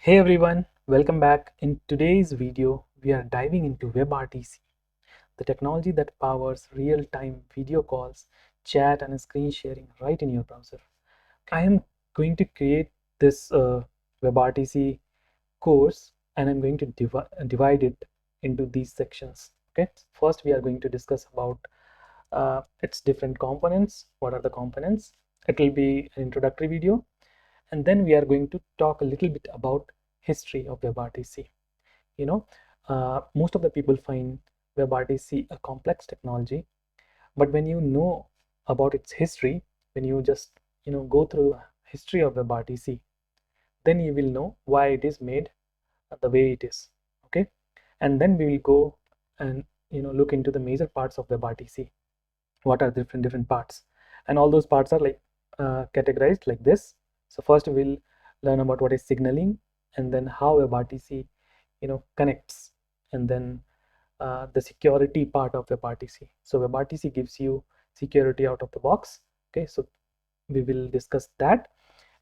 Hey everyone, welcome back. In today's video, we are diving into WebRTC, the technology that powers real-time video calls, chat, and screen sharing right in your browser. I am going to create this WebRTC course, and I'm going to divide it into these sections. Okay, first we are going to discuss about its different components. What are the components? It will be an introductory video, and then we are going to talk a little bit about history of WebRTC. You know, most of the people find WebRTC a complex technology, but when you know about its history, when you just go through history of WebRTC, then you will know why it is made the way it is. Okay, and then we will go and look into the major parts of WebRTC. What are different parts, and all those parts are like categorized like this. So first we'll learn about what is signaling, and then how WebRTC connects, and then the security part of WebRTC. So WebRTC gives you security out of the box. Okay, so we will discuss that,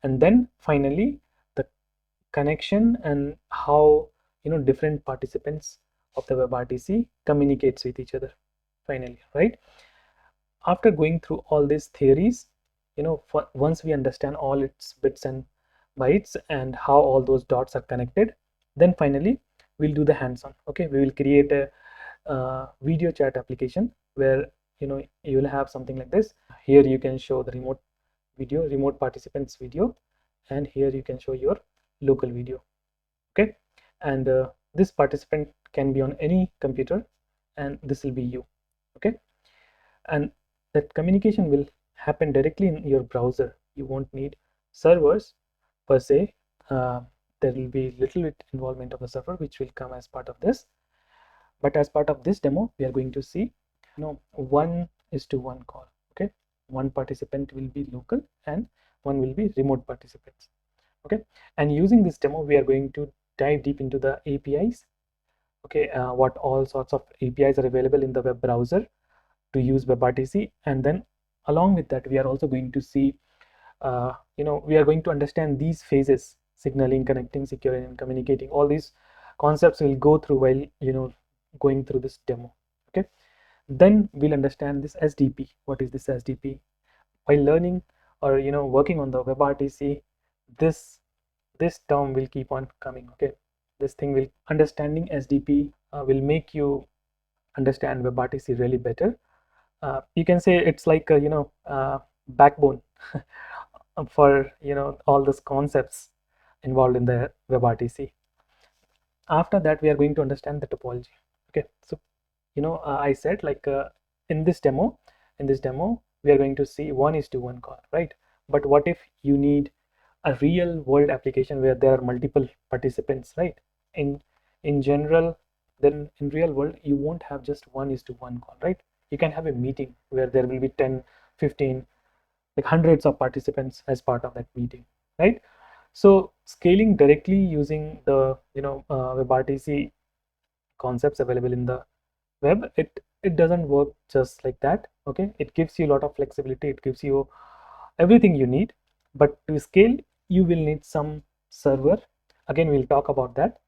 and then finally the connection and how different participants of the WebRTC communicates with each other finally, right? After going through all these theories, once we understand all its bits and bytes and how all those dots are connected, then finally we'll do the hands-on. Okay, we will create a video chat application where you will have something like this. Here you can show the remote participants video, and here you can show your local video. Okay, and this participant can be on any computer, and this will be you. Okay, and that communication will happen directly in your browser. You won't need servers per se. There will be little bit involvement of the server, which will come as part of this. But as part of this demo, we are going to see 1:1 call. Okay, one participant will be local and one will be remote participants. Okay, and using this demo, we are going to dive deep into the APIs. Okay, what all sorts of APIs are available in the web browser to use WebRTC, and then along with that we are also going to see we are going to understand these phases: signaling, connecting, securing, and communicating. All these concepts will go through while going through this demo. Okay, then we'll understand this SDP. What is this SDP? While learning or working on the WebRTC, this term will keep on coming. Okay, this thing will understanding SDP will make you understand WebRTC really better. You can say it's like a backbone for all these concepts involved in the WebRTC. After that, we are going to understand the topology. Okay, so I said like in this demo we are going to see 1:1 call, right? But what if you need a real world application where there are multiple participants, right? In general, then in real world you won't have just 1:1 call, right? You can have a meeting where there will be 10, 15, like hundreds of participants as part of that meeting, right? So scaling directly using the WebRTC concepts available in the web, it doesn't work just like that. Okay, it gives you a lot of flexibility, it gives you everything you need, but to scale you will need some server. Again, we'll talk about that.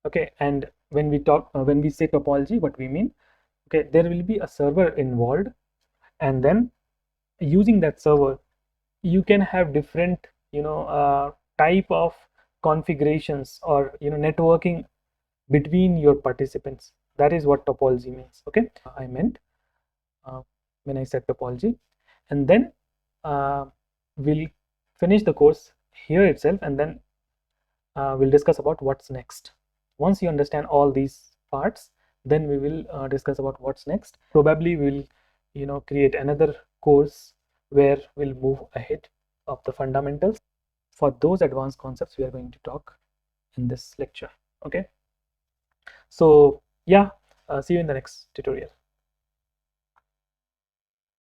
Okay, and when we say topology, what we mean, okay, there will be a server involved, and then using that server you can have different type of configurations or networking between your participants. That is what topology means. Okay, I meant when I said topology. And then we'll finish the course here itself, and then we'll discuss about what's next. Once you understand all these parts, then we will discuss about what's next. Probably we'll create another course where we'll move ahead of the fundamentals. For those advanced concepts, we are going to talk in this lecture. Okay, so yeah, see you in the next tutorial.